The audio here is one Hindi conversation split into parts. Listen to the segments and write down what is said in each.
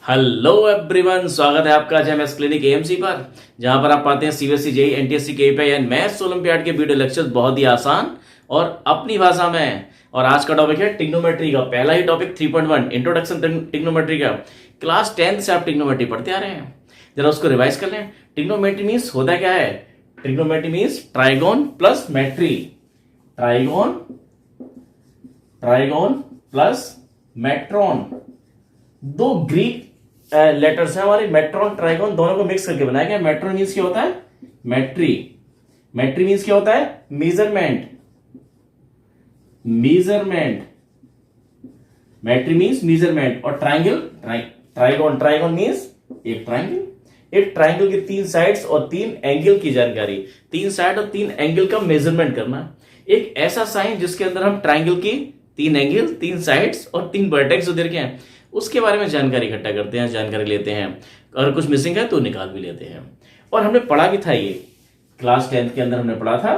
हेलो एवरीवन, स्वागत है आपका जेएमएस क्लिनिक एएमसी पर, जहां पर आप पाते हैं CBSE JEE NTSC KPI and maths olympiad के वीडियो लेक्चर्स बहुत ही आसान और अपनी भाषा में। और आज का टॉपिक है टिग्नोमेट्री का पहला ही टॉपिक 3.1 इंट्रोडक्शन टिग्नोमेट्री का। क्लास 10th से आप टिग्नोमेट्री पढ़ते आ रहे हैं, जरा उसको रिवाइज कर लें। टिग्नोमेट्री मीन्स होता क्या है? Trigonometry means trigon plus metry. Trigon trigon plus metron, दो ग्रीक लेटर्स हैं हमारे, मेट्रॉन ट्राइगोन, दोनों को मिक्स करके बनाया गया। मेट्रॉन मीन्स क्या होता है? मेट्री। मेट्री मीन्स क्या होता है? Measurement. Measurement metry means measurement. और ट्राइंगल ट्राइगोन ट्राइगोन मीन्स एक ट्राइंगल। एक ट्राइंगल की 3 साइड्स और 3 एंगल की जानकारी, 3 साइड और 3 एंगल का मेजरमेंट करना। एक ऐसा साइन जिसके अंदर हम ट्राइंगल की 3 एंगल, 3 साइड्स और 3 वर्टेक्स जो दे रखे हैं उसके बारे में जानकारी इकट्ठा करते हैं, जानकारी लेते हैं। अगर कुछ मिसिंग है तो निकाल भी लेते हैं। और हमने पढ़ा भी था, ये क्लास 10th के अंदर हमने पढ़ा था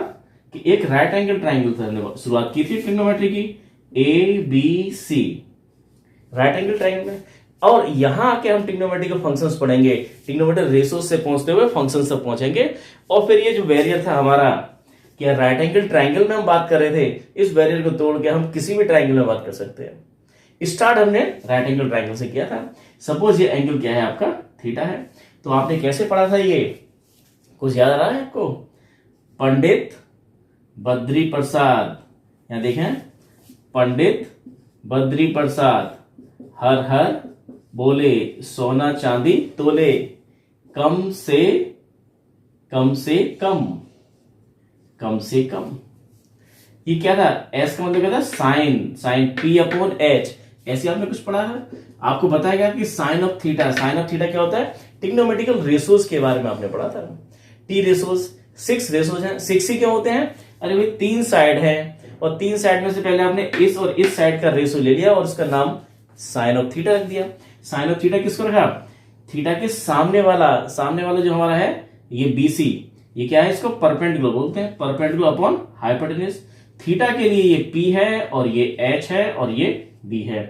कि एक राइट एंगल ट्राइंगल था। हमने शुरुआत की थी ट्रिग्नोमेट्री की ABC राइट एंगल ट्राइंगल में। और यहां आके हम ट्रिग्नोमेट्री के फंक्शंस पढ़ेंगे, ट्रिग्नोमेट्री रेशोस से पहुंचते हुए फंक्शंस तक पहुंचेंगे। और फिर ये जो बैरियर था हमारा, कि राइट एंगल ट्राइंगल में हम बात कर रहे थे, इस बैरियर को तोड़ के हम किसी भी ट्राइंगल में बात कर सकते हैं। स्टार्ट हमने राइट एंगल ट्राइंगल से किया था। सपोज ये एंगल क्या है आपका? थीटा है। तो आपने कैसे पढ़ा था? ये कुछ याद आ रहा है आपको? पंडित बद्री प्रसाद, यहां देखें, पंडित बद्री प्रसाद हर हर बोले, सोना चांदी तोले, कम से कम से कम, कम से कम। ये क्या था? एस का मतलब क्या था? साइन। Sine P/H। ऐसे आपने कुछ पढ़ा है? आपको बताया गया कि sine of theta, sine of theta क्या होता है? टिग्नोमेट्रिकल रेशोज के बारे में आपने पढ़ा था। टी रेशोज, 6 रेशोज हैं। 6 ही क्या होते हैं? अरे भाई 3 साइड है और 3 साइड में से पहले आपने इस और इस साइड का रेशो ले लिया और उसका नाम साइन ऑफ थीटा रख दिया। साइन ऑफ थीटा किसको रखा? थीटा के सामने वाला जो हमारा है ये BC, ये क्या है? इसको परपेंडिकुलर बोलते हैं, परपेंडिकुलर अपॉन हाइपोटेन्यूज। थीटा के लिए ये P है और ये H है और ये B है,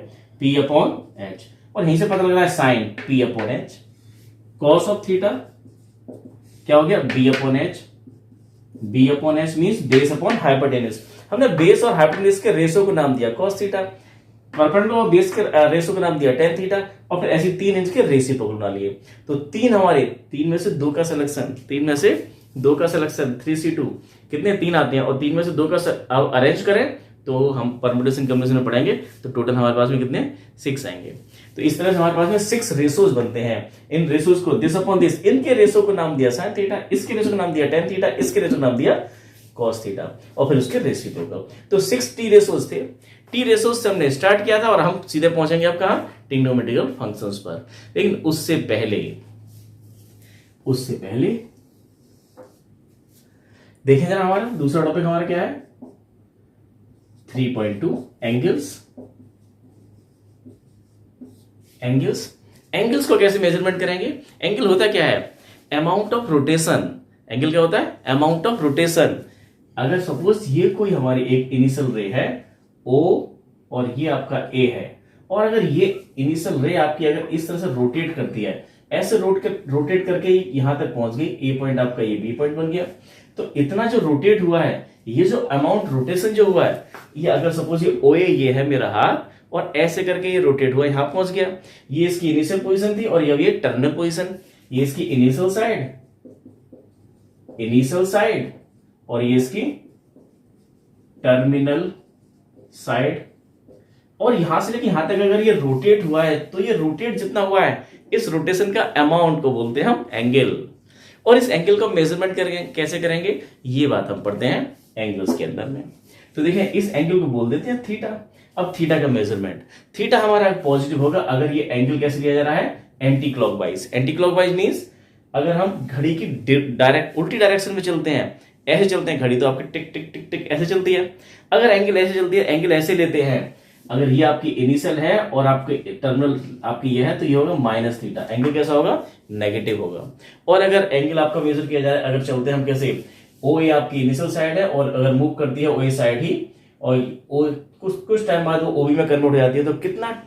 P/H। और यहीं से पता लग रहा है sign P/H। Cos of theta क्या हो गया? B/H। B/H means base upon hypotenuse. हमने बेस और हाइपोटेन्यूज के रेशो को नाम दिया कॉस थीटा, परपेंडिकुलर और बेस के रेशो को नाम दिया टेन थीटा, और फिर ऐसे 3 इंच के रेसिप्रोकल बना लिए। तो 3 हमारे, 3 में से 2 का सिलेक्शन, 3 में से 2 का सिलेक्शन, 3C2 कितने? 3 आते हैं। और 3 में से 2 का अरेंज करें तो हम परम्यूटेशन कम्बिनेशन में पढ़ेंगे तो टोटल हमारे पास में कितने? 6 आएंगे। तो इस तरह से हमारे पास में 6 रेशोज बनते हैं। इन रेशोज को दिस अपॉन दिस, इनके रेशो को नाम दिया साइन थीटा, इसके रेशो को नाम दिया टेन थीटा, इसके रेशो को नाम दिया कॉस थीटा, और फिर उसके रेसिप्रोकल। तो 6 टी रेशोज थे। टी रेशोज से हमने स्टार्ट किया था और हम सीधे पहुंचेंगे अब कहां? टिग्नोमेट्रिकल फंक्शंस पर। लेकिन उससे पहले देखें जरा, हमारा दूसरा टॉपिक हमारा क्या है? 3.2 एंगल्स। एंगल्स को कैसे मेजरमेंट करेंगे? एंगल होता क्या है? Amount of rotation. एंगल क्या होता है? Amount of rotation. अगर सपोज ये कोई हमारी एक इनिशियल रे है O और ये आपका A है, और अगर ये इनिशियल रे आपकी अगर इस तरह से रोटेट करती है, ऐसे रोटेट करके यहां तक पहुंच गई, A पॉइंट आपका ये B पॉइंट बन गया, तो इतना जो रोटेट हुआ है, ये जो अमाउंट रोटेशन जो हुआ है, ये अगर सपोज ये OA ये है मेरा हाथ, और ऐसे करके ये रोटेट हुआ यहां पहुंच गया, ये इसकी इनिशियल पोजीशन थी और ये टर्मिनल पोजीशन, ये इसकी इनिशियल साइड और ये इसकी टर्मिनल साइड। और यहां से लेके यहां तक अगर ये रोटेट हुआ है तो ये रोटेट जितना हुआ है, इस रोटेशन का अमाउंट को बोलते हैं हम एंगल। और इस एंगल को मेजरमेंट कैसे करेंगे, ये बात हम पढ़ते हैं एंगल्स के अंदर में। तो देखें, इस एंगल को बोल देते हैं थीटा। अब थीटा का मेजरमेंट, थीटा हमारा पॉजिटिव होगा अगर ये एंगल कैसे लिया जा रहा है? Anti clockwise. Anti clockwise means अगर हम घड़ी की डायरेक्ट उल्टी डायरेक्शन में चलते हैं, ऐसे चलते हैं घड़ी, तो आपकी टिक टिक टिक टिक ऐसे चलती है। अगर एंगल ऐसे चलती है, एंगल ऐसे लेते हैं, अगर ये आपकी इनिशियल है और आपके टर्मिनल आपकी ये है, तो ये होगा माइनस थीटा। एंगल कैसा होगा? नेगेटिव होगा। और अगर एंगल आपका मेजर किया जाए, अगर चलते हैं हम कैसे, OA आपकी इनिशियल साइड है और अगर मूव करती है OA साइड ही, और कुछ टाइम बाद वो OB में कन्वर्ट हो जाती है, तो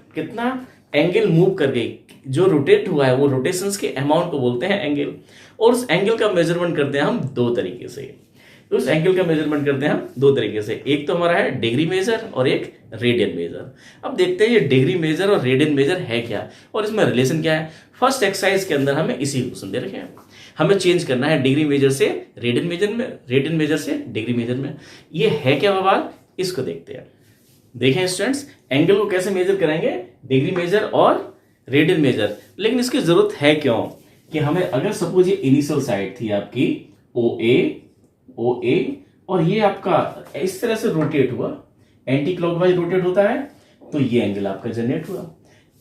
कितना एंगल मूव कर गई, जो रोटेट हुआ है वो रोटेशंस के अमाउंट को बोलते हैं एंगल। और उस एंगल का मेजरमेंट करते हैं हम दो तरीके से। तो उस एंगल का मेजरमेंट करते हैं हम दो तरीके से, एक तो हमारा है डिग्री मेजर और एक रेडियन मेजर। अब देखते हैं ये डिग्री मेजर और रेडियन मेजर है क्या और इसमें रिलेशन क्या है। फर्स्ट एक्सरसाइज के अंदर हमें इसी क्वेश्चन दे रखे हैं, हमें चेंज करना है डिग्री मेजर से रेडियन मेजर में, रेडियन मेजर से डिग्री मेजर में। ये है क्या बवाल, इसको देखते हैं। देखें स्टूडेंट्स, एंगल को कैसे मेजर करेंगे, डिग्री मेजर और रेडियन मेजर। लेकिन इसकी जरूरत है क्यों कि हमें अगर सपोज ये इनिशियल साइड थी आपकी ओ ए और ये आपका इस तरह से रोटेट हुआ, एंटी क्लॉकवाइज रोटेट होता है, तो ये एंगल आपका जनरेट हुआ।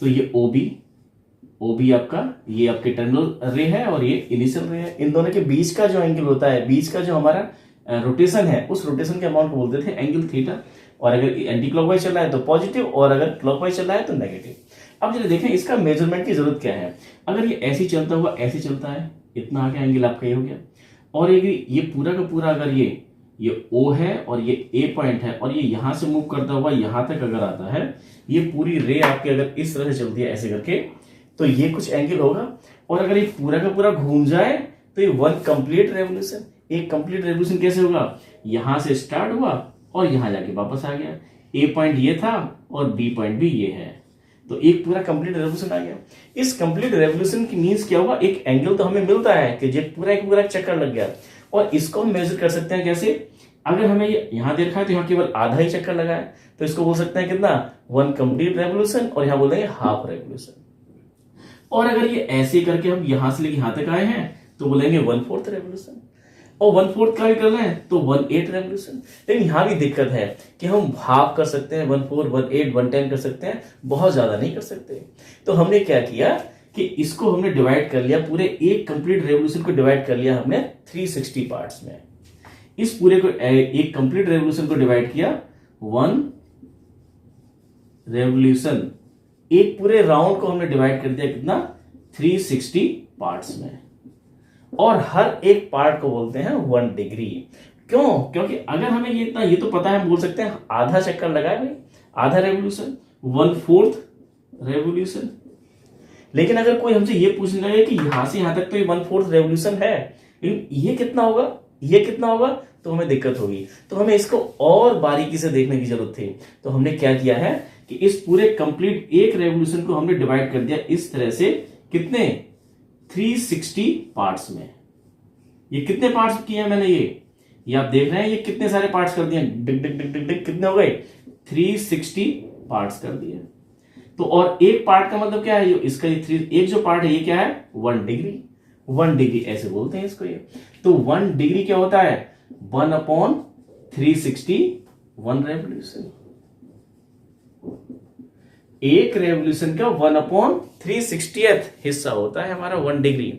तो ये ओ बी आपका, ये आपके टर्मिनल रे है और ये इनिशियल रे है। इन दोनों के बीच का जो एंगल होता है, बीच का जो हमारा रोटेशन है, उस रोटेशन के अमाउंट को बोलते थे एंगल थीटा। और अगर एंटी क्लॉकवाइज चल रहा है तो पॉजिटिव और अगर क्लॉकवाइज चल रहा है तो नेगेटिव। अब जरा देखें इसका मेजरमेंट की जरूरत क्या है। अगर ये ऐसे चलता हुआ ऐसे चलता है, इतना आगे एंगल आपका ये हो गया, और ये पूरा का पूरा अगर ये O है और ये A पॉइंट है और ये यहां से मूव करता हुआ यहां तक अगर आता है, ये पूरी रे आपके अगर इस तरह से चलती है ऐसे करके, तो ये कुछ एंगल होगा। और अगर ये पूरा का पूरा घूम जाए तो ये वन कंप्लीट रेवोल्यूशन। एक कंप्लीट रेवोल्यूशन कैसे होगा, यहां से स्टार्ट हुआ और यहां जाके वापस आ गया। A पॉइंट ये था और B पॉइंट भी ये है, तो एक पूरा कंप्लीट रेवोल्यूशन आ गया। इस कंप्लीट रेवोल्यूशन की मींस क्या होगा, एक एंगल तो हमें मिलता है कि ये पूरा एक पूरा चक्कर लग गया। और इसको हम मेजर कर सकते हैं कैसे, अगर हमें ये यहां दे रखा है तो यहां केवल आधा ही चक्कर लगा है, तो इसको बोल सकते हैं कितना, वन कंप्लीट रेवोल्यूशन, और यहां बोल देंगे हाफ रेवोल्यूशन। और अगर ये ऐसे करके हम यहां से लेके यहां तक आए हैं तो बोलेंगे 1/4 रेवोल्यूशन, और 1/4 का भी कर रहे हैं तो 1/8 रेवोल्यूशन। लेकिन यहां भी दिक्कत है कि हम हाफ कर सकते हैं, 1/4, 1/8, 1/10 कर सकते हैं, बहुत ज्यादा नहीं कर सकते। तो हमने क्या किया कि इसको हमने डिवाइड कर लिया, पूरे एक कंप्लीट रेवोल्यूशन को डिवाइड कर लिया हमने 360 पार्ट्स में। इस पूरे को एक कंप्लीट रेवोल्यूशन को डिवाइड किया 1 रेवोल्यूशन, एक पूरे राउंड को हमने डिवाइड कर दिया कितना, 360 पार्ट्स में। और हर एक पार्ट को बोलते हैं 1 डिग्री। क्यों, क्योंकि अगर हमें ये इतना, ये तो पता है, हम बोल सकते हैं आधा चक्कर लगा है भाई, आधा रेवोल्यूशन, 1/4 रेवोल्यूशन। लेकिन अगर कोई हमसे ये पूछने लगे कि यहां से यहां तक तो ये 1/4 रेवोल्यूशन है, लेकिन ये कितना होगा, ये कितना होगा, तो हमें दिक्कत होगी। तो हमें इसको और बारीकी से देखने की जरूरत थी। तो हमने क्या किया है कि इस पूरे कंप्लीट एक रेवोल्यूशन को हमने डिवाइड कर दिया इस तरह से, कितने, 360 पार्ट्स में। ये कितने पार्ट्स किए हैं मैंने, ये आप देख रहे हैं, ये कितने सारे पार्ट्स कर दिए, डिग डिग डिग डिग डिग, कितने हो गए, 360 पार्ट्स कर दिए। तो और एक पार्ट का मतलब क्या है, इसका ये एक जो पार्ट है ये क्या है, 1 डिग्री। 1 डिग्री ऐसे बोलते हैं इसको ये। तो 1 डिग्री क्या होता है, 1/360, 1 रेवोल्यूशन। एक रेवोल्यूशन का 1/360th हिस्सा होता है हमारा 1 डिग्री।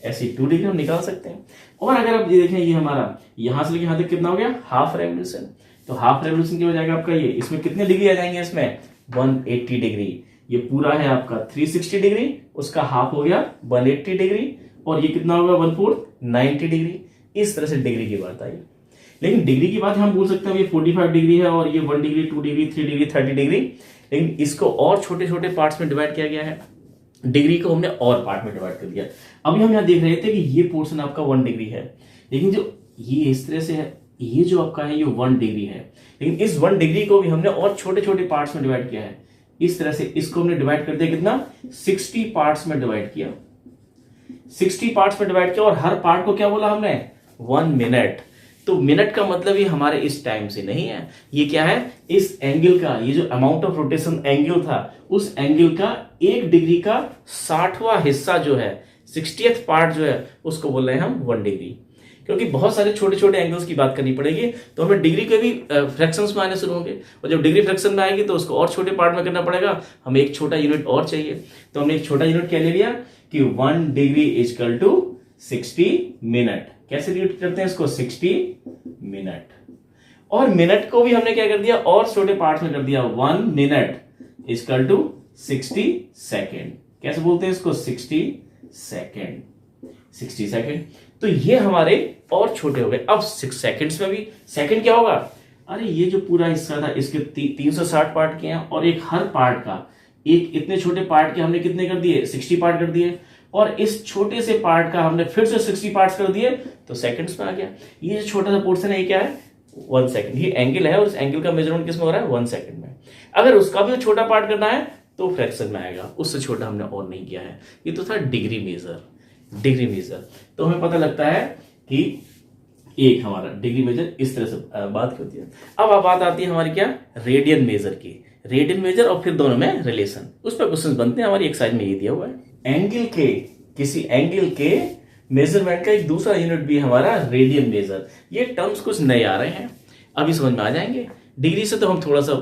ऐसी 2 डिग्री हम निकाल सकते हैं। और अगर आप ये देखें, ये हमारा यहां से लेके यहां तक कितना हो गया, हाफ रेवोल्यूशन। तो हाफ रेवोल्यूशन की हो जाएगा आपका ये, इसमें कितने डिग्री आ जाएंगे, इसमें 180 डिग्री। ये पूरा है आपका 360 डिग्री, उसका हाफ हो गया 180 डिग्री, और ये कितना होगा 1/4, 90 डिग्री। इस तरह से डिग्री की बात आई। लेकिन डिग्री की बात हम बोल सकते हैं ये 45 डिग्री है, और ये 1 डिग्री, 2 डिग्री, 3 डिग्री, 30 डिग्री। लेकिन इसको और छोटे छोटे पार्ट्स में डिवाइड किया गया है, डिग्री को हमने और पार्ट में डिवाइड कर दिया। अभी हम यहाँ देख रहे थे कि ये पोर्शन आपका 1 डिग्री है, लेकिन जो ये इस तरह से है, ये जो आपका है ये 1 डिग्री है। लेकिन इस 1 डिग्री को भी हमने और छोटे छोटे पार्ट्स में डिवाइड किया है। इस तरह से इसको हमने डिवाइड कर दिया कितना, 60 पार्ट्स में डिवाइड किया, 60 पार्ट्स में डिवाइड किया। और हर पार्ट को क्या बोला हमने, 1 मिनट। तो मिनट का मतलब ये हमारे इस टाइम से नहीं है, ये क्या है, इस एंगल का, ये जो अमाउंट ऑफ रोटेशन एंगल था, उस एंगल का 1 डिग्री का 60वां हिस्सा जो है, 60th पार्ट जो है, उसको बोल रहे हैं हम 1 डिग्री। क्योंकि बहुत सारे छोटे छोटे एंगल्स की बात करनी पड़ेगी, तो हमें डिग्री के भी फ्रैक्शंस में आने शुरू होंगे, और जब डिग्री फ्रैक्शन में आएगी तो उसको और छोटे पार्ट में करना पड़ेगा। हमें एक छोटा यूनिट और चाहिए, तो हमने एक छोटा यूनिट क्या ले लिया कि 1 डिग्री इक्वल टू 60 मिनट। कैसे यूज करते हैं इसको, 60 मिनट। और मिनट को भी हमने क्या कर दिया, और छोटे पार्ट्स में कर दिया, 1 मिनट इक्वल टू 60 सेकेंड। कैसे बोलते हैं इसको, 60 सेकेंड, 60 सेकेंड। तो ये हमारे और छोटे हो गए। अब 6 सेकेंड्स में भी सेकेंड क्या होगा, अरे ये जो पूरा हिस्सा था इसके 360 पार्ट किए हैं, और एक हर पार्ट का एक इतने छोटे पार्ट के हमने कितने कर दिए, 60 पार्ट कर दिए, और इस छोटे से पार्ट का हमने फिर से 60 पार्ट्स कर दिए तो सेकंड्स में आ गया। ये जो छोटा सा पोर्शन है ये क्या है, 1 सेकंड। ये एंगल है और इस एंगल का मेजरमेंट किस में हो रहा है, 1 सेकंड में। अगर उसका भी छोटा पार्ट करना है तो फ्रैक्शन में आएगा, उससे छोटा हमने और नहीं किया है। ये तो था डिग्री मेजर। डिग्री मेजर तो हमें पता लगता है कि एक हमारा डिग्री मेजर इस तरह से बात होती है। अब बात आती है हमारी क्या, रेडियन मेजर की। रेडियन मेजर और फिर दोनों में रिलेशन, उस पर क्वेश्चन बनते हैं। हमारी एक्सरसाइज में ये दिया हुआ है, एंगल के, किसी एंगल के मेजरमेंट का एक दूसरा यूनिट भी है हमारा रेडियन मेजर। ये टर्म्स कुछ नए आ रहे हैं, अभी समझ में आ जाएंगे। डिग्री से तो हम थोड़ा सा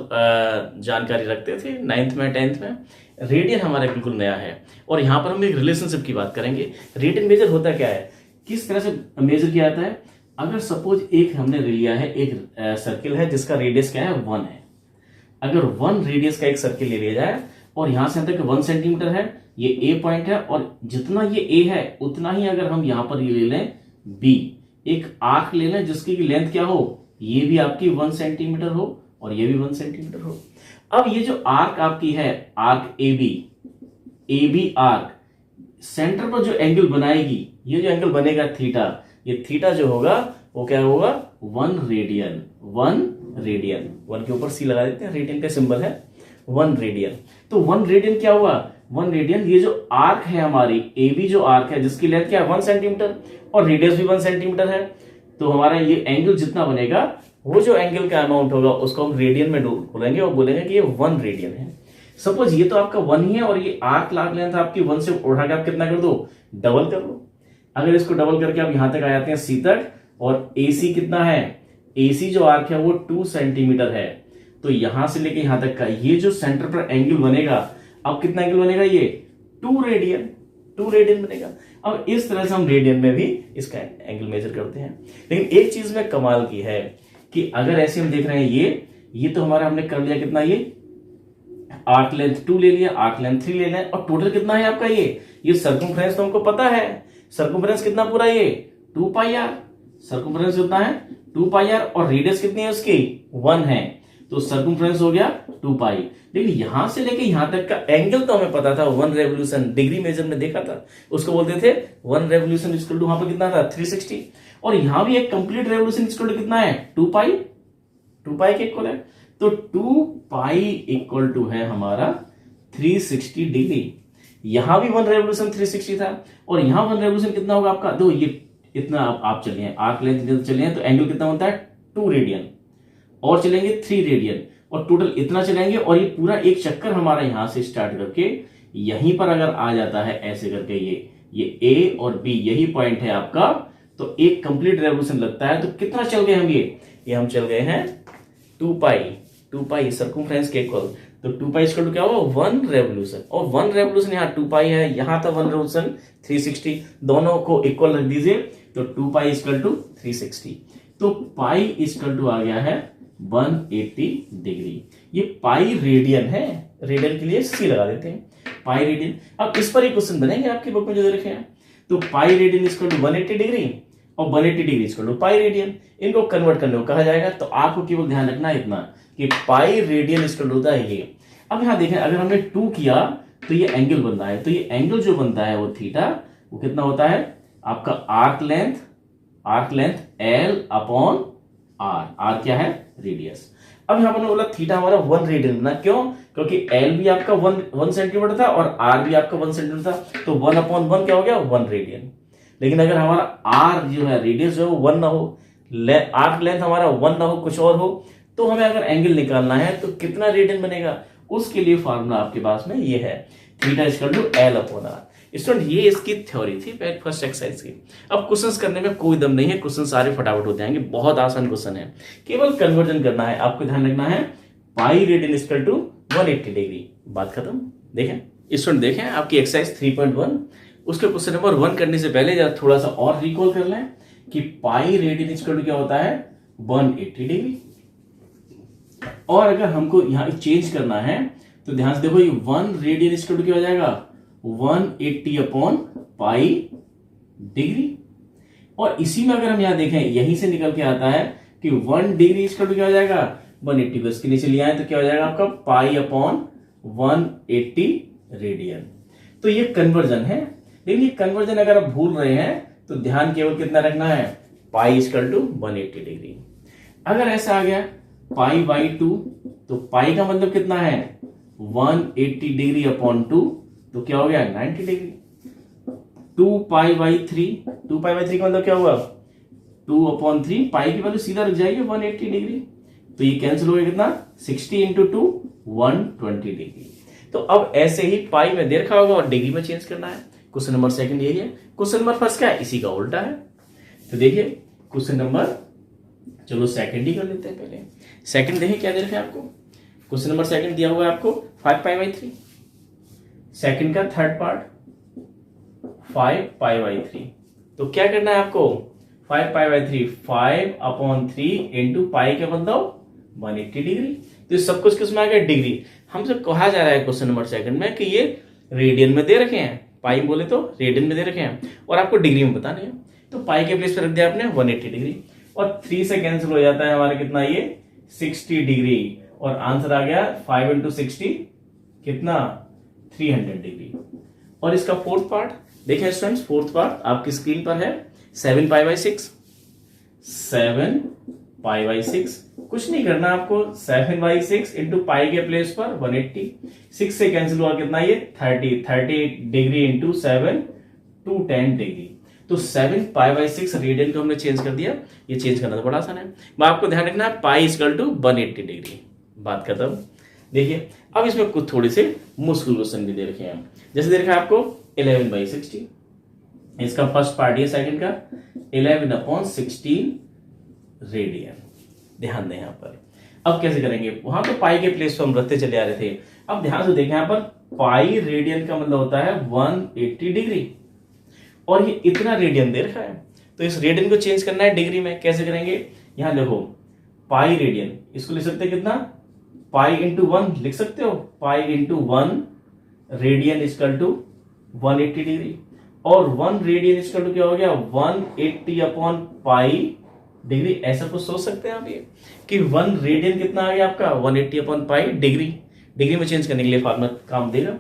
जानकारी रखते थे 9th में 10th में। रेडियन हमारा बिल्कुल नया है और यहाँ पर हम एक रिलेशनशिप की बात करेंगे। रेडियन मेजर होता क्या है, किस तरह से मेजर किया जाता है। अगर सपोज एक हमने लिया है, एक सर्किल है जिसका रेडियस क्या है, 1 है। अगर 1 रेडियस का एक सर्किल ले लिया जाए और यहां से तक 1 सेंटीमीटर है, ये ए पॉइंट है, और जितना ये ए है उतना ही अगर हम यहां पर ये ले लें बी, एक आर्क ले लें जिसकी लेंथ क्या हो, ये भी आपकी 1 सेंटीमीटर हो और ये भी 1 सेंटीमीटर हो। अब ये जो आर्क आपकी है, arc A B arc, centre पर जो एंगल बनाएगी, ये जो एंगल बनेगा थीटा, ये थीटा जो होगा वो क्या होगा, 1 रेडियन। 1 के ऊपर सी लगा देते हैं, रेडियन का सिंबल है 1 रेडियन। तो 1 रेडियन क्या हुआ, 1 रेडियन, ये जो आर्क है हमारी ए बी जो आर्क है जिसकी लेंथ क्या है 1 सेंटीमीटर और रेडियस भी 1 सेंटीमीटर है, तो हमारा ये एंगल जितना बनेगा, वो जो एंगल का अमाउंट होगा उसको हम रेडियन में बोलेंगे और बोलेंगे कि ये 1 रेडियन है। सपोज ये तो आपका 1 ही है और ये आर्क लाग लेंथ आपकी 1 से उठा के आप कितना कर दो, डबल कर लो। अगर इसको डबल करके आप यहां तक आ जाते हैं सी तक, और AC कितना है, AC जो आर्क है वो 2 सेंटीमीटर है, तो यहां से लेके यहां तक का ये जो सेंटर पर एंगल बनेगा, अब कितना एंगल बनेगा, ये 2 रेडियन बनेगा। अब इस तरह से हम रेडियन में भी इसका एंगल मेजर करते हैं। लेकिन एक चीज में कमाल की है कि अगर ऐसे हम देख रहे हैं, ये तो हमारा हमने कर लिया कितना, ये आर्क लेंथ 2 ले लिया, आर्क लेंथ 3 ले लिया, और टोटल कितना है आपका, ये सर्कमफ्रेंस तो हमको पता है, सर्कमफ्रेंस कितना पूरा, ये 2 पाई आर। सर्कमफ्रेंस कितना है 2 पाई आर, और रेडियस कितनी है उसकी 1 है, तो सर्कमफ्रेंस हो गया 2 पाई। लेकिन यहां से लेके यहां तक का एंगल तो हमें पता था 1 रेवोल्यूशन, डिग्री मेजर में देखा था, उसको बोलते थे 1 रेवोल्यूशन इक्वल टू, वहां पर कितना था 360, और यहां भी एक कंप्लीट रेवोल्यूशन इक्वल टू कितना है 2 पाई के इक्वल है, तो 2 पाई इक्वल टू है हमारा 360 डिग्री। यहां भी 1 रेवोल्यूशन 360 था, और यहां 1 रेवोल्यूशन कितना होगा आपका, दो ये इतना आप चलिए आर्क लेंथ चलिए तो एंगल कितना होता है 2 रेडियन, और चलेंगे 3 रेडियन, और टोटल इतना चलेंगे, और ये पूरा एक चक्कर हमारा यहां से स्टार्ट करके यहीं पर अगर आ जाता है ऐसे करके, ये ए और बी यही पॉइंट है आपका, तो एक कंप्लीट रेवोल्यूशन लगता है। तो कितना चल गए हम, ये हम चल गए हैं 2 पाई सर्कमफ्रेंस के इक्वल, तो 2 पाई इक्वल टू क्या होगा 1 रेवोल्यूशन, और 1 रेवोल्यूशन यहाँ 2 पाई है, यहां था 1 रेवोल्यूशन 360, दोनों को इक्वल रख दीजिए, तो 2 पाई इक्वल टू 360, तो पाई इक्वल टू आ गया है 180 डिग्री। ये पाई रेडियन है, रेडियन के लिए सी लगा देते हैं, पाई रेडियन। अब इस पर ही क्वेश्चन बनेंगे आपकी बुक में जो लिखे हैं, तो pi radian equal to 180 degree और 180 degree equal to pi radian, इनको कन्वर्ट करने को कहा जाएगा। तो आपको केवल ध्यान रखना है इतना कि पाई रेडियन इक्वल होता है ये। अब यहां देखें, अगर हमने 2 किया तो ये एंगल बनता है, तो ये एंगल जो बनता है वो थीटा, वो कितना होता है आपका arc length L upon R क्या है रेडियस। अब यहां पर बोला थीटा हमारा 1 रेडियन ना, क्यों, क्योंकि L भी आपका 1 सेंटीमीटर था और R भी आपका 1 सेंटीमीटर था, तो 1 अपॉन 1 क्या हो गया 1 रेडियन। लेकिन अगर हमारा R जो है रेडियस जो है वो 1 ना हो, आर्क लेंथ हमारा 1 ना हो, कुछ और हो, तो हमें अगर एंगल निकालना है तो कितना रेडियन बनेगा, उसके लिए फॉर्मूला आपके पास में ये है, theta equal to L upon R. Student ये इसकी थ्योरी थी फर्स्ट एक्सरसाइज की। अब क्वेश्चंस करने में कोई दम नहीं है, क्वेश्चन सारे फटाफट हो जाएंगे, बहुत आसान क्वेश्चन है, केवल कन्वर्जन करना है, आपको ध्यान रखना है pi radian equal to 180 degree, बात खत्म। देखें स्टूडेंट, देखें आपकी एक्सरसाइज 3.1, उसके क्वेश्चन नंबर 1 करने से पहले जरा थोड़ा सा और रिकॉल कर लें कि पाई रेडियन इक्वल टू क्या होता है 180 डिग्री, और अगर हमको यहां चेंज करना है तो ध्यान से देखो, ये 1 रेडियन इक्वल टू क्या हो जाएगा 180 अपॉन पाई डिग्री, और इसी में अगर हम यहां देखें यहीं से निकल के आता है कि 1 डिग्री इक्वल टू क्या हो जाएगा 180, को इसके नीचे लिया है तो क्या हो जाएगा आपका पाई अपॉन 180 रेडियन। तो ये कन्वर्जन है, लेकिन ये कन्वर्जन अगर आप भूल रहे हैं तो ध्यान केवल कितना रखना है, पाई इक्वल टू 180 डिग्री। अगर ऐसा आ गया पाई बाई 2, तो पाई का मतलब कितना है 180 डिग्री अपॉन 2, तो क्या हो गया 90 degree. 2 pi by 3, 2 pi by 3 का मतलब क्या हुआ 2 अपॉन 3, पाई की वैल्यू सीधा रख जाएगी 180 डिग्री, तो ये कैंसिल हो गया कितना 60 इंटू 2 120 डिग्री। तो अब ऐसे ही पाई में दे रखा होगा और डिग्री में चेंज करना है। क्वेश्चन नंबर सेकंड यही है। क्वेश्चन नंबर फर्स्ट क्या है, इसी का उल्टा है। तो देखिए क्वेश्चन नंबर, चलो सेकंड ही कर लेते हैं पहले। सेकंड देखिए क्या दे रखा है आपको। क्वेश्चन नंबर सेकंड दिया हुआ है आपको 5 पाई बाई 3, सेकंड का थर्ड पार्ट 5 पाई बाई 3। तो क्या करना है आपको 5 pi by 3, 5 upon 3 into pi का मतलब 180 डिग्री। तो सब कुछ किस में आ गया डिग्री। हमसे कहा जा रहा है क्वेश्चन नंबर सेकंड में कि ये रेडियन में दे रखे हैं, पाई बोले तो रेडियन में दे रखे हैं और आपको डिग्री में बताने हैं। तो पाई के प्लेस पर रख दिया आपने 180 डिग्री और 3 से कैंसिल हो जाता है हमारा कितना ये 60 डिग्री और आंसर आ गया 5 इंटू 60 कितना 300 डिग्री। और इसका फोर्थ पार्ट देखिए स्टूडेंट्स, फोर्थ पार्ट आपकी स्क्रीन पर है 7 पाई बाई 6, 7 पाई बाई 6, कुछ नहीं करना आपको 7 बाई 6 इंटू पाई के प्लेस पर 180, 6 से कैंसिल हुआ कितना ये 30 डिग्री इंटू 7 210 डिग्री। तो 7 पाई बाई 6 रेडियन को हमने चेंज कर दिया। ये चेंज करना तो बड़ा आसान है, मैं आपको ध्यान रखना है पाई इक्वल टू 180 डिग्री। बात खत्म। देखिए अब इसमें कुछ थोड़े से मुश्किल क्वेश्चन भी दे रखे हैं, जैसे दे रखा है आपको 11 बाई 60, इसका फर्स्ट पार्ट ये सेकंड का 11 अपॉन 16 रेडियन। ध्यान दें यहां पर। अब कैसे करेंगे, वहां तो पाई के प्लेस पर हम रखते चले आ रहे थे। अब ध्यान से देखें यहां पर पाई रेडियन का मतलब होता है 180 डिग्री और ये इतना रेडियन दे रखा है, तो इस रेडियन को चेंज करना है डिग्री में। कैसे करेंगे, यहां देखो पाई रेडियन, इसको लिख सकते हैं कितना पाई इंटू 1 लिख सकते हो, pi into 1 radian equal to 180 degree और 1 रेडियन इक्वल टू क्या हो गया 180 अपॉन पाई डिग्री। ऐसा कुछ सोच सकते हैं आप ये कि 1 रेडियन कितना आ गया आपका 180 अपॉन पाई डिग्री। डिग्री में चेंज करने के लिए फॉर्मूला काम देगा।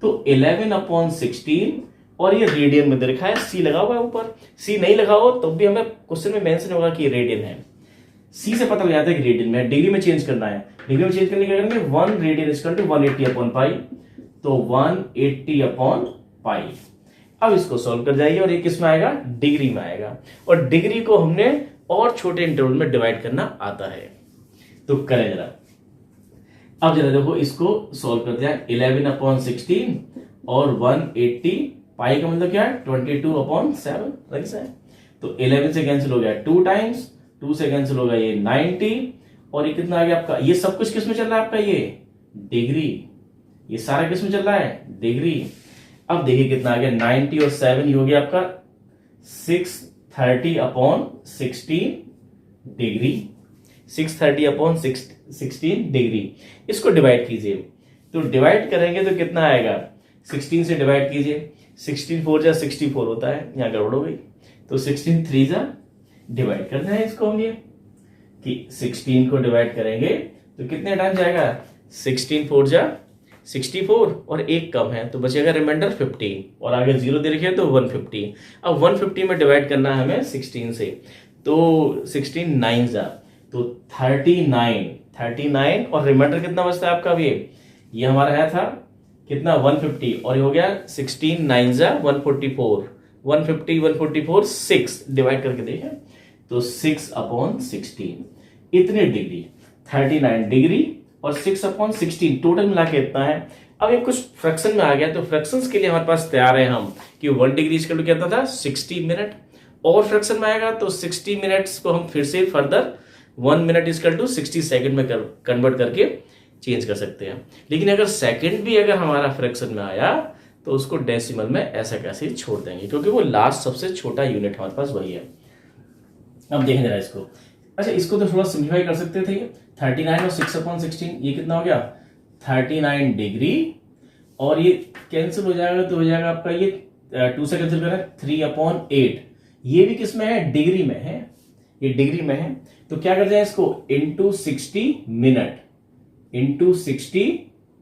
तो 11 अपॉन 16 और ये रेडियन में दे रखा है, सी लगा हुआ है ऊपर, सी नहीं लगा हो तब भी हमें क्वेश्चन में मेंशन होगा कि रेडियन है। सी से पता लग जाता है कि रेडियन में, डिग्री में चेंज करना है। डिग्री में चेंज करने के लिए 1 radian equal to 180 upon pi, तो 180 अपॉन पाई। अब इसको सॉल्व कर जाइए और ये किस में आएगा डिग्री में आएगा और डिग्री को हमने और छोटे इंटरवल में डिवाइड करना आता है। तो करें जरा, अब जरा देखो इसको सॉल्व करते हैं। 11 अपॉन 16 और 180 पाई का मतलब क्या है 22 अपॉन 7 है। तो 11 से कैंसिल हो गया 2 टाइम्स, 2 से कैंसिल होगा ये 90 और ये कितना आ गया आपका, ये सब कुछ किस में चल रहा है आपका ये डिग्री, ये सारा किस में चल रहा है डिग्री। अब देखिए कितना आ गया 90 और 7 ही हो गया आपका 630 अपॉन 16 डिग्री, 630 अपॉन 16 डिग्री। इसको डिवाइड कीजिए, तो डिवाइड करेंगे तो कितना आएगा 16 से डिवाइड कीजिए, 16 4 जा 64 होता है, यहां गड़बड़ हो गई। तो 16 3 जा डिवाइड करना है इसको हम ये कि 16 को डिवाइड करेंगे तो कितने टाइम जाएगा 16 4 जा 64 और एक कम है तो बचेगा रिमाइंडर 15 और आगे 0 दे रखे हैं तो 150। अब 150 में डिवाइड करना है हमें 16 से, तो 16 9 जा तो 39 और रिमाइंडर कितना बचता है आपका। अब ये हमारा है था कितना 150 और ये हो गया 16 9 जा 144, 150 144 6 डिवाइड करके देखें तो 6 अपॉन 16 इतने डिग्री 39 डिग्री और 6 अपॉन 16 टोटल मिला के इतना है। अब ये कुछ फ्रैक्शन में आ गया तो फ्रैक्शंस के लिए हमारे पास तैयार है हम कि 1 डिग्री इक्वल टू कितना था 60 मिनट और फ्रैक्शन में आएगा तो 60 मिनट्स को हम फिर से further 1 minute equal to 60 second में कन्वर्ट करके चेंज कर सकते हैं। लेकिन अगर सेकंड भी अगर हमारा फ्रैक्शन में आया तो उसको डेसिमल में ऐसा कैसे छोड़ देंगे क्योंकि वो लास्ट सबसे छोटा यूनिट हमारे पास वही है। अब देखें जरा इसको, अच्छा इसको तो थोड़ा सिंप्लीफाई कर सकते थे। 39 और 6 अपॉन 16 ये कितना हो गया 39 डिग्री और ये कैंसिल हो जाएगा तो हो जाएगा आपका ये 2 से कैंसिल करें 3 अपॉन 8, ये भी किस में है डिग्री में है, ये डिग्री में है। तो क्या करते हैं इसको इंटू 60 मिनट इंटू 60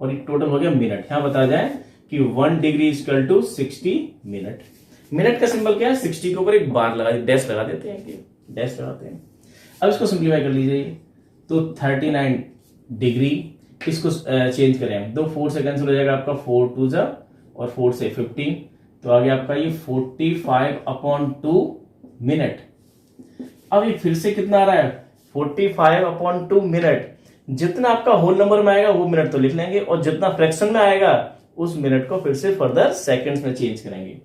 और एक टोटल हो गया मिनट। यहां बता जाए कि 1 degree equal to 60 minute. Minute का सिंबल क्या है, 60 के ऊपर एक बार लगा डैश लगा देते हैं, कि डैश लगाते हैं। अब इसको सिंप्लीफाई कर लीजिए, तो 39 डिग्री, इसको चेंज करें तो 4 से कैंसिल हो जाएगा आपका, 4 टू जा और 4 से 15, तो आ गया आपका ये 45/2 मिनट। अब ये फिर से कितना आ रहा है, 45/2 मिनट। जितना आपका होल नंबर में आएगा वो मिनट तो लिख लेंगे, और जितना फ्रैक्शन में आएगा उस मिनट को फिर से फर्दर सेकंड्स में चेंज करेंगे।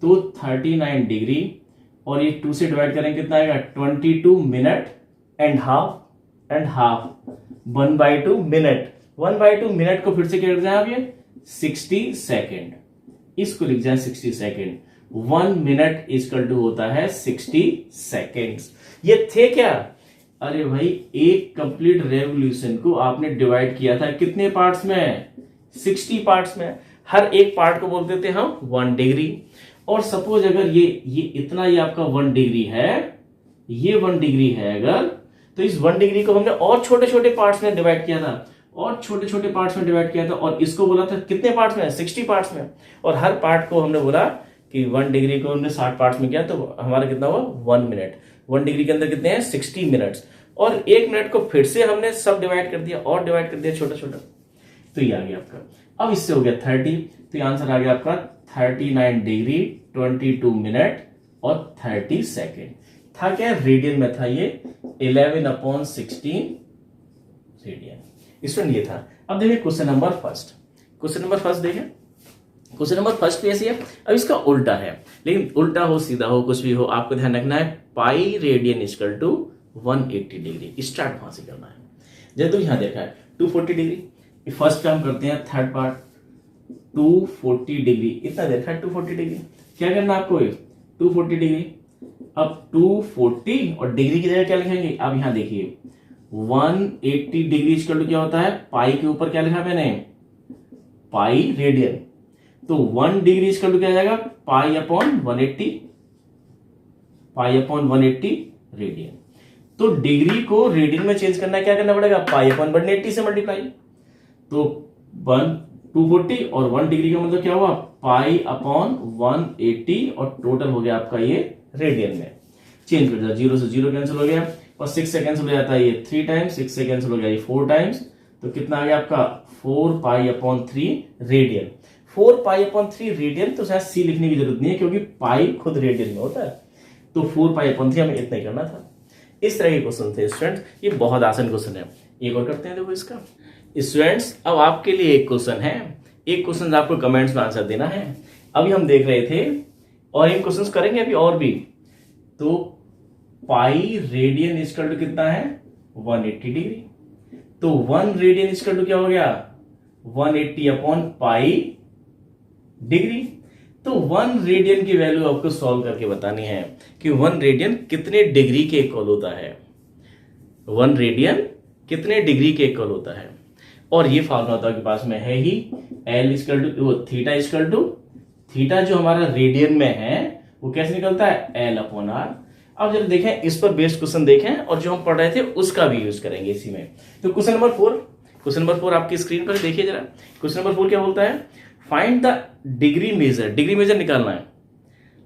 तो 39 डिग्री और ये 2 से डिवाइड करेंगे कितना आएगा, 22 minute and half 1/2 minute. 1/2 minute को फिर से क्या लिख जाए आप, ये 60 सेकेंड, इसको लिख जाए 60 सेकेंड। 1 मिनट इक्वल टू होता है 60 सेकेंड्स। ये थे क्या, अरे भाई एक कंप्लीट रेवोल्यूशन को आपने डिवाइड किया था कितने पार्ट्स में, 60 पार्ट्स में। हर एक पार्ट को बोलते थे हम 1 डिग्री। और सपोज अगर ये इतना ही आपका 1 डिग्री है, ये 1 डिग्री है अगर, तो इस 1 डिग्री को हमने और छोटे छोटे पार्ट्स में डिवाइड किया था, और छोटे छोटे पार्ट्स में डिवाइड किया था, और इसको बोला था कितने पार्ट्स में, 60 पार्ट्स में। और हर पार्ट को हमने बोला कि 1 डिग्री को हमने 60 पार्ट्स में किया, तो हमारा कितना हुआ, 1 मिनट। 1 डिग्री के अंदर कितने हैं, 60 मिनट्स। और 1 मिनट को फिर से हमने सब डिवाइड कर दिया, और डिवाइड कर दिया छोटा छोटा, तो ये आ गया आपका। अब इससे हो गया 30, तो आंसर आ गया आपका 39 डिग्री 22 मिनट और 30 सेकेंड। था क्या, रेडियन में था ये, 11/16 रेडियन। स्टूडेंट ये था। अब देखिए question number first. Question number first देखें, क्वेश्चन नंबर फर्स्ट भी ऐसी है। अब इसका उल्टा है, लेकिन उल्टा हो सीधा हो कुछ भी हो, आपको ध्यान रखना है pi radian equal to 180 degree. Start वहां से करना है। जैसे तो यहां देखा है 240 डिग्री, फर्स्ट काम करते हैं थर्ड पार्ट, 240 डिग्री, इतना देखा है 240 डिग्री। क्या करना आपको, 240 डिग्री। अब 240 और डिग्री की जगह क्या लिखेंगे, अब यहां देखिए 180 डिग्री इक्वल टू क्या होता है, पाई के ऊपर क्या लिखा मैंने, पाई रेडियन। तो 1 डिग्री इक्वल टू क्या आ जाएगा, pi upon 180, pi upon 180 radian. तो डिग्री को रेडियन में चेंज करना है, क्या करना पड़ेगा, पाई अपॉन 180 से मल्टीप्लाई। तो 240 और 1 डिग्री का मतलब क्या हुआ, पाई अपॉन 180, और टोटल हो गया आपका ये रेडियन में। चेंज कर दिया, 0 से 0 कैंसिल हो गया, और 6 से कैंसिल हो जाता है ये 3 टाइम्स, 6 से कैंसिल हो गया ये 4 टाइम्स, तो कितना आ गया आपका 4 pi upon 3 radian. 4 pi upon 3 radian, तो शायद सी लिखने की जरूरत नहीं है क्योंकि पाई खुद रेडियन में होता है। तो 4 पाई अपॉन 3 हमें इतना ही करना था। इस तरह के क्वेश्चन थे स्टूडेंट्स, ये बहुत आसान क्वेश्चन है। एक और करते हैं, देखो इसका स्टूडेंट्स, अब आपके लिए एक क्वेश्चन है, एक क्वेश्चन आपको कमेंट्स में आंसर देना है। अभी हम देख रहे थे, और इन क्वेश्चंस करेंगे अभी और भी। तो पाई रेडियन इक्वल टू कितना है, 180 डिग्री। तो 1 रेडियन इक्वल टू क्या हो गया, 180 अपॉन पाई डिग्री। तो 1 रेडियन की वैल्यू आपको सॉल्व करके बतानी है कि 1 रेडियन कितने डिग्री के इक्वल होता है, 1 रेडियन कितने डिग्री के इक्वल होता है। और ये फार्मूला तो आपके पास में है ही, L equal to theta equal to, theta जो हमारा रेडियन में है वो कैसे निकलता है, एल अपॉन आर। अब जब देखें इस पर बेस्ड क्वेश्चन देखें, और जो हम पढ़ रहे थे उसका भी यूज करेंगे इसी में। तो क्वेश्चन नंबर 4, क्वेश्चन नंबर 4 आपकी स्क्रीन पर देखिए जरा। क्वेश्चन नंबर 4 क्या बोलता है, find the degree measure, degree measure निकालना है,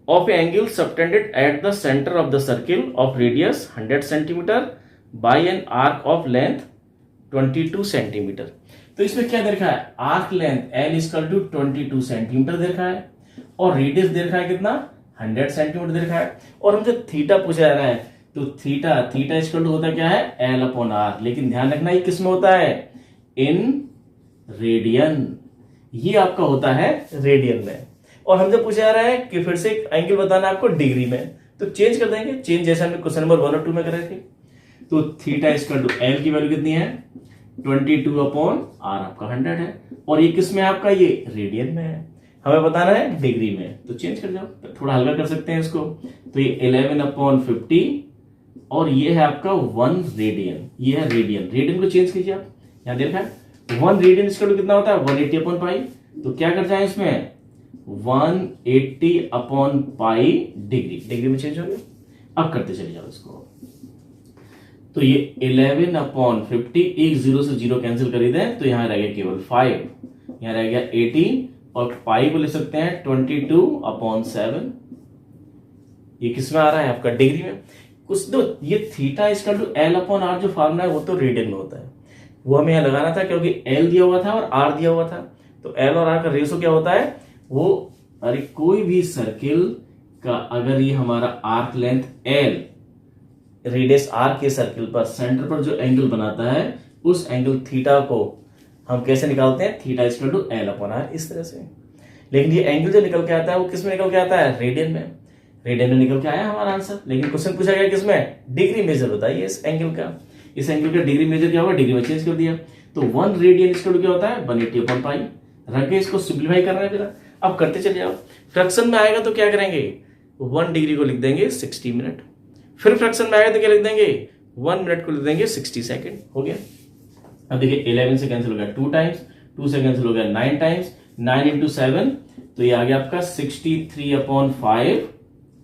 of angle subtended at the centre of the circle of radius 100 centimetre by an arc of length 22 centimetre. तो इसमें क्या दे रखा है, arc length L equal to 22 centimetre दे रखा है, और रेडियस दे रखा है कितना, 100 सेंटीमीटर दे रखा है, और हमसे थीटा पूछा जा रहा है। तो थीटा इक्वल टू होता क्या है, एल अपॉन आर। लेकिन ध्यान रखना ये किस में होता है, इन रेडियन, ये आपका होता है रेडियन में। और हमसे पूछा जा रहा है कि फिर से एंगल बताना है आपको डिग्री में, तो चेंज कर देंगे, चेंज जैसे हमने क्वेश्चन नंबर 1 और 2 में करे थे। तो थीटा इक्वल टू एल की वैल्यू कितनी है, 22 अपॉन आर आपका 100 है, और ये किस में आपका, ये रेडियन में है, हमें बताना है डिग्री में। तो चेंज कर जाओ, थोड़ा हल्का कर सकते हैं इसको। तो ये 11 अपॉन 50, और ये है आपका 1 रेडियन, ये है रेडियन। रेडियन को चेंज कीजिए आप, यहां देखा है 1 रेडियन इक्वल टू कितना होता है, 180 अपॉन पाई। तो क्या कर जाए इसमें, 180 अपॉन पाई डिग्री, डिग्री में चेंज हो गया। अब करते चले जाओ इसको। तो ये 11/50, एक जीरो से जीरो कैंसिल कर ही दें तो यहां रह गया केवल 5, यहां रह गया 18, और पाई को ले सकते हैं 22/7। ये किस में आ रहा है आपका डिग्री में। कुछ तो ये थीटा इक्वल टू L/R जो फार्मूला है वो तो रेडियन में होता है, वो हमें यहाँ लगाना था क्योंकि L दिया हुआ था और R दिया हुआ था। तो L और R का रेशो क्या होता है वो, अरे कोई भी सर्किल का अगर ये हमारा arc length L, radius R के सर्किल पर सेंटर पर जो एंगल बनाता है उस एंगल थीटा को हम कैसे निकालते हैं, थीटा इक्वल टू L/R, इस तरह से। लेकिन ये एंगल जो निकल के आता है वो किस में निकल के आता है, रेडियन में। रेडियन में निकल के आया हमारा आंसर। लेकिन क्वेश्चन पूछा गया किसमें, डिग्री मेजर बताइए इस एंगल का। इस एंगल का डिग्री मेजर क्या होगा, डिग्री में चेंज कर दिया। तो 1 रेडियन इक्वल टू क्या होता है, 180/पाई। रख के इसको सिंप्लीफाई करना है फिर। अब करते चले जाओ। फ्रैक्शन में आएगा तो क्या करेंगे, 1 डिग्री को लिख देंगे 60 मिनट। फिर फ्रैक्शन में आएगा तो क्या लिख देंगे, 1 मिनट को लिख देंगे 60 सेकेंड। हो गया। अब देखिए 11 से कैंसिल हो गया 2 टाइम्स, 2 से कैंसिल हो गया 9 टाइम्स, 9 इंटू 7, तो ये आ गया आपका 63/5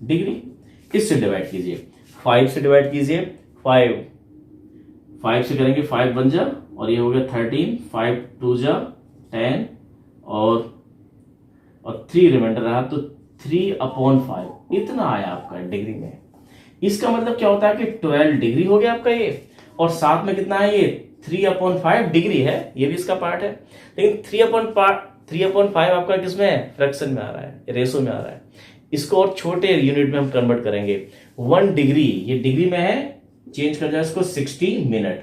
डिग्री। इससे डिवाइड कीजिए, 5 से डिवाइड कीजिए, 5 से करेंगे 5 बन जा, और ये हो गया 13, 5 2 जा 10, और 3 रिमाइंडर रहा, तो 3/5 इतना आया आपका डिग्री में। इसका मतलब क्या होता है कि 12 डिग्री हो गया आपका ये, और साथ में कितना है ये 3/5 डिग्री है, ये भी इसका पार्ट है। लेकिन 3/5 आपका किसमें है, फ्रैक्शन में आ रहा है, रेशो में आ रहा है। इसको और छोटे यूनिट में हम कन्वर्ट करेंगे। 1 डिग्री ये डिग्री में है, चेंज कर जाए इसको 60 मिनट।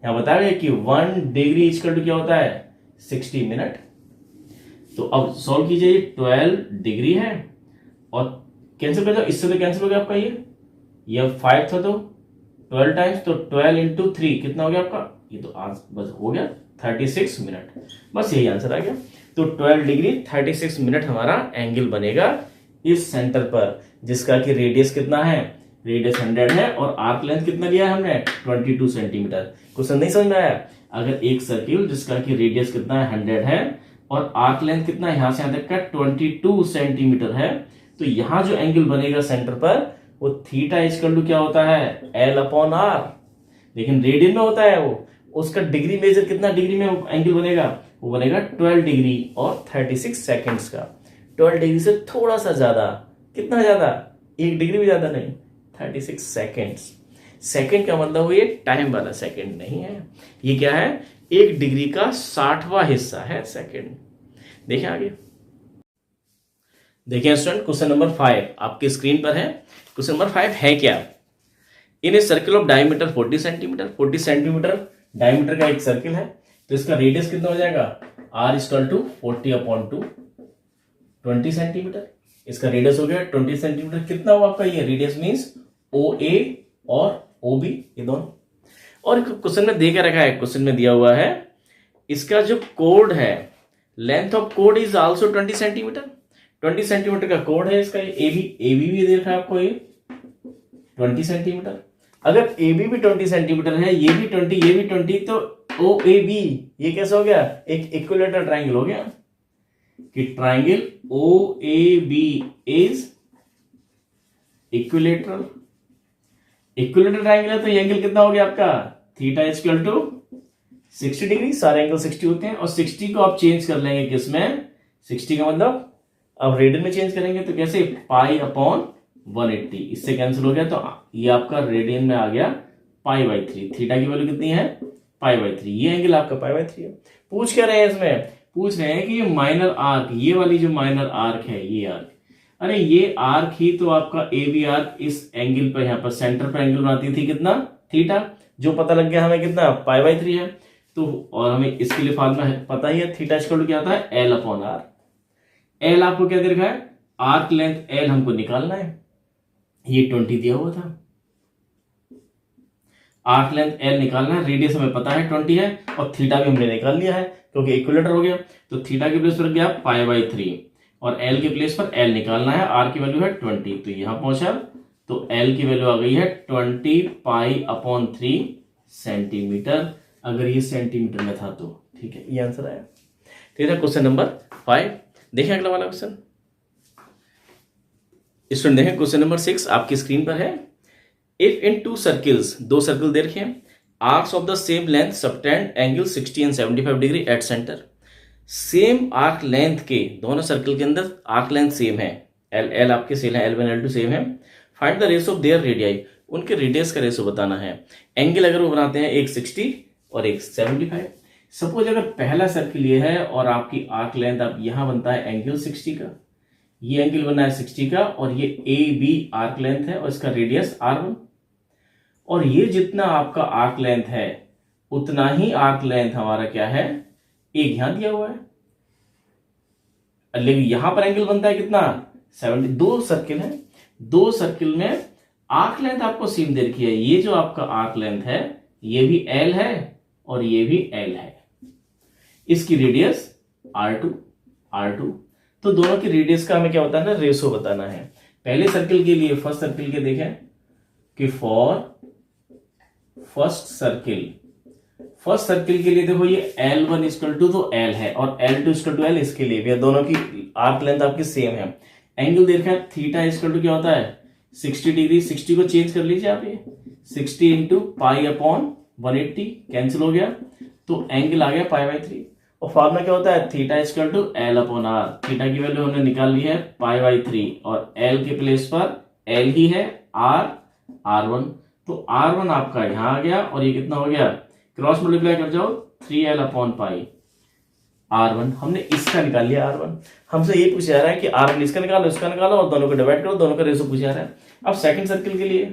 यहां बताया कि 1 डिग्री इक्वल टू क्या होता है, 60 मिनट। तो अब सॉल्व कीजिए, 12 डिग्री है और कैंसिल कर जाओ, इससे तो कैंसिल हो गया आपका ये 5 था तो 12 टाइम्स, तो 12 इंटू 3 कितना हो गया आपका, ये तो आज बस हो गया 36 मिनट। बस यही आंसर आ गया। तो 12 डिग्री 36 मिनट हमारा एंगल बनेगा इस सेंटर पर, जिसका कि रेडियस कितना है, रेडियस 100 है, और आर्क लेंथ कितना लिया है हमने, 22 सेंटीमीटर। क्वेश्चन नहीं समझ में आया। अगर एक सर्किल जिसका कि रेडियस कितना है 100 है और आर्क लेंथ कितना यहां से यहां तक का 22 सेंटीमीटर है, तो यहां जो एंगल बनेगा सेंटर पर वो थीटा इक्वल टू क्या होता है, L/R। लेकिन रेडियन में होता है वो, उसका डिग्री मेजर कितना डिग्री में एंगल बनेगा, वो बनेगा 12 डिग्री और 36 सेकेंड्स का। 12 डिग्री से थोड़ा सा ज्यादा, कितना ज्यादा, 1 डिग्री भी ज्यादा नहीं, 36 सेकेंड्स। सेकेंड का मतलब ये टाइम वाला सेकेंड नहीं है, ये क्या है, 1 डिग्री का 60वां हिस्सा है सेकेंड। देखिए आगे, देखिए स्टूडेंट क्वेश्चन नंबर 5 आपके स्क्रीन पर है। क्वेश्चन नंबर 5 है क्या, in a circle of diameter 40 centimetre, 40 centimetre diameter का एक सर्किल है, तो इसका रेडियस कितना हो जाएगा, R इक्वल टू 40/2, 20 सेंटीमीटर। इसका रेडियस हो गया 20 सेंटीमीटर। कितना हुआ आपका ये रेडियस, मीन्स OA और OB ये दोनों। और क्वेश्चन में दे के रखा है, क्वेश्चन में दिया हुआ है इसका जो कोड है, length of code is also 20 centimetre. 20 centimetre का कोड है इसका, AB भी दे रखा है आपको ये 20 सेंटीमीटर। अगर AB भी 20 सेंटीमीटर है, ये भी 20, ये भी 20, तो OAB ये कैसा हो गया, एक इक्विलेटरल ट्राइंगल हो गया कि triangle OAB is equilateral. Equilateral triangle है तो ये एंगल कितना हो गया आपका, थीटा इक्वल टू 60 डिग्री। सारे एंगल 60 होते हैं, और 60 को आप चेंज कर लेंगे किसमें, 60 का मतलब अब रेडियन में चेंज करेंगे तो कैसे, π/180। इससे कैंसिल हो गया, तो ये आपका रेडियन में आ गया π/3। थीटा की वैल्यू कितनी है, π/3। ये एंगल आपका π/3 है। पूछ क्या रहे हैं इसमें, पूछ रहे हैं कि ये माइनर आर्क, ये वाली जो माइनर आर्क है, ये आर्क, अरे ये आर्क ही तो आपका AB आर्क इस एंगल पर, यहां पर सेंटर पर एंगल बनाती थी कितना, थीटा, जो पता लग गया हमें कितना, π/3 है। तो और हमें इसके लिए फार्मूला पता ही है, थीटा इक्वल टू क्या आता है, L/R। L आपको क्या दे रखा है, आर्क लेंथ L हमको निकालना है, ये 20 दिया हुआ था। आर्क लेंथ L निकालना है, रेडियस हमें पता है 20 है, और थीटा भी हमने निकाल लिया है क्योंकि इक्विलेटर हो गया। तो थीटा के प्लेस पर गया π/3, और L के प्लेस पर L निकालना है, R की वैल्यू है 20, तो यहां पहुंचा, तो L की वैल्यू आ गई है 20 π/3 सेंटीमीटर। अगर ये सेंटीमीटर में था तो ठीक है, ये आंसर आया। ठीक है, क्वेश्चन नंबर 5। देखें अगला वाला क्वेश्चन। स्टूडेंट देखें क्वेश्चन नंबर 6 आपकी स्क्रीन पर है। इफ इन टू सर्किल्स, दो सर्कल दे रखे हैं, arcs of the same length subtend angle 60 and 75 degree at centre. Same arc length के, दोनों सर्कल के अंदर आर्क लेंथ सेम है, एल एल आपके सेम है, L1 L2 सेम है। Find the ratio of their radii, उनके रेडियस का रेशियो बताना है। एंगल अगर वो बनाते हैं एक 60 और एक 75। सपोज अगर पहला सर्किल ये है और आपकी आर्क लेंथ अब यहां बनता है एंगल 60 का, ये एंगल बना है 60 का और ये AB आर्क लेंथ है और इसका रेडियस R1, और ये जितना आपका आर्क लेंथ है उतना ही आर्क लेंथ हमारा क्या है, एक यहां दिया हुआ है, लेकिन यहां पर एंगल बनता है कितना 70। दो सर्किल है, दो सर्किल में आर्क लेंथ आपको सेम दे रखी है। ये जो आपका आर्क लेंथ है ये भी L है और ये भी L है, इसकी रेडियस R2। तो दोनों की रेडियस का हमें क्या बताना है, रेशो बताना है। पहले सर्किल के लिए, फर्स्ट सर्किल के देखें कि फॉर फर्स्ट सर्किल के लिए देखो ये L1 इक्वल टू तो L है और L2 इक्वल टू L, इसके लिए भी दोनों की आर्क लेंथ आपकी सेम है। एंगल देख रहे हैं थीटा इक्वल टू क्या होता है 60 डिग्री। 60 को चेंज कर लीजिए आप, ये 60 इंटू पाई अपॉन 180 कैंसिल हो गया, तो एंगल आ गया π/3। और फॉर्मूला क्या होता है, theta equal to L upon R। Theta की वैल्यू हमने निकाल ली है π/3 और L के प्लेस पर L ही है, R1। तो R1 आपका यहां आ गया और ये कितना हो गया, क्रॉस मल्टीप्लाई कर जाओ 3L अपॉन पाई R1। हमने इसका निकाल लिया R1। हमसे ये पूछा जा रहा है कि R1 इसका निकालो, इसका निकालो और दोनों को डिवाइड करो, दोनों का रेशो पूछा जा रहा है। अब सेकंड सर्किल के लिए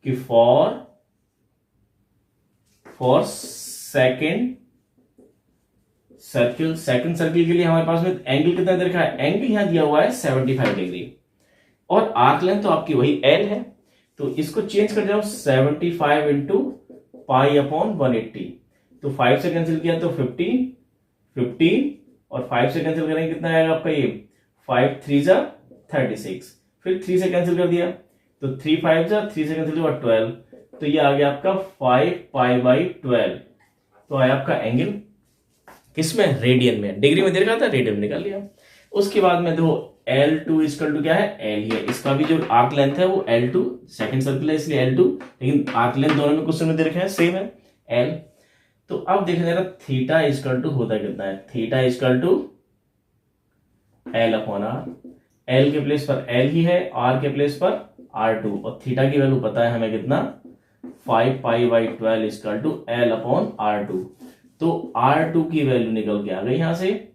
कि फॉर सेकंड सर्किल के लिए हमारे पास में एंगल कितना दे रखा है, एंगल यहां दिया हुआ है 75 डिग्री और आर्क लेंथ तो आपकी वही L है, तो इसको चेंज कर जाओ 75 इंटू पाई अपॉन 180। तो 5 से कैंसिल किया तो 15 और 5 से कैंसिल करेंगे कितना आएगा आपका, ये 5 3 जा 36, फिर 3 से कैंसिल कर दिया तो 3 5 जा 3 से कैंसिल हुआ 12, तो ये आ गया आपका 5 π/12। तो आया आपका एंगल किसमें, रेडियन में। डिग्री में दे रखा था, रेडियन में निकाल लिया। उसके बाद में देखो L2 इक्वल टू क्या है, L ही है, इसका भी जो आर्क लेंथ है वो L2, सेकंड सर्किल है इसलिए L2, लेकिन आर्क लेंथ दोनों में क्वेश्चन में दे रखे हैं सेम है L। तो अब देखने जरा थीटा इक्वल टू होता कितना है, theta equal to L upon R। L के प्लेस पर L ही है, R के प्लेस पर R2 और थीटा की वैल्यू पता है हमें कितना, 5 π/12 equal to L upon R2। तो R2 की वैल्यू निकल के आ गई यहां से,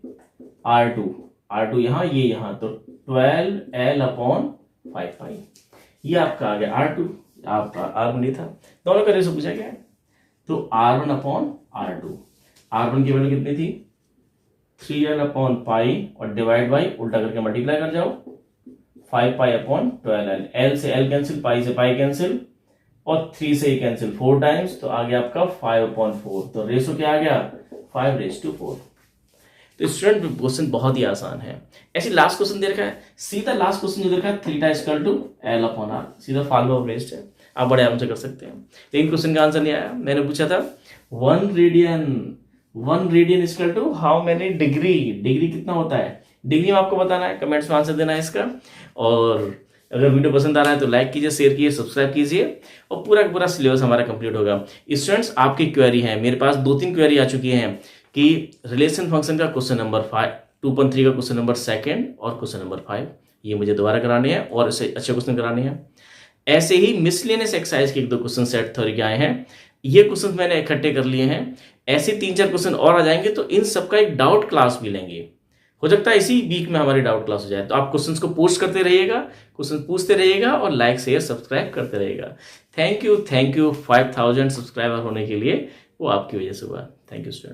R2 यहां, ये यहां, तो 12L अपॉन 5 पाई, ये आपका आ गया R2, आपका R1 नहीं था, दोनों का रेशो पूछा गया है। तो R1 अपॉन R2, R1 की वैल्यू कितनी थी 3L अपॉन पाई और डिवाइड बाई उल्टा करके मल्टीप्लाई कर जाओ 5 पाई अपॉन 12L, L से L कैंसिल, पाई से पाई कैंसिल और 3 से ही कैंसिल 4 टाइम्स, तो आ गया आपका 5/4। तो रेशो क्या आ गया 5:4। तो स्टूडेंट क्वेश्चन बहुत ही आसान है। ऐसे लास्ट क्वेश्चन दे रखा है, सीधा लास्ट क्वेश्चन जो देखा है theta equal to L upon R, सीधा फॉर्मूला ऑफ रेस्ट है, आप बड़े आराम से कर सकते हैं। लेकिन क्वेश्चन का आंसर नहीं आया। मैंने पूछा था 1 radian equal to how many degree, degree कितना होता है, डिग्री में आपको बताना है, कमेंट्स में आंसर देना है इसका। और अगर वीडियो पसंद आ रहा है तो लाइक कीजिए, शेयर कीजिए, सब्सक्राइब कीजिए और पूरा का पूरा सिलेबस हमारा कंप्लीट होगा। स्टूडेंट्स आपकी क्वेरी है, मेरे पास 2-3 क्वेरी आ चुकी हैं कि रिलेशन फंक्शन का क्वेश्चन नंबर 2.3 का क्वेश्चन नंबर 2 और क्वेश्चन नंबर 5, ये मुझे दोबारा कराने हैं और इससे अच्छे क्वेश्चन कराने हैं। ऐसे ही मिसलेनियस एक्सरसाइज के 1-2 क्वेश्चन सेट थ्योरी के आए हैं, ये क्वेश्चन मैंने इकट्ठे कर लिए हैं। ऐसे 3-4 क्वेश्चन और आ जाएंगे तो इन सबका एक डाउट क्लास भी लेंगे, हो सकता है इसी वीक में हमारी डाउट क्लास हो जाए। तो आप क्वेश्चंस को पोस्ट करते रहिएगा, क्वेश्चन पूछते रहिएगा और लाइक शेयर सब्सक्राइब करते रहिएगा। थैंक यू 5000 सब्सक्राइबर होने के लिए, वो आपकी वजह से हुआ। Thank you student.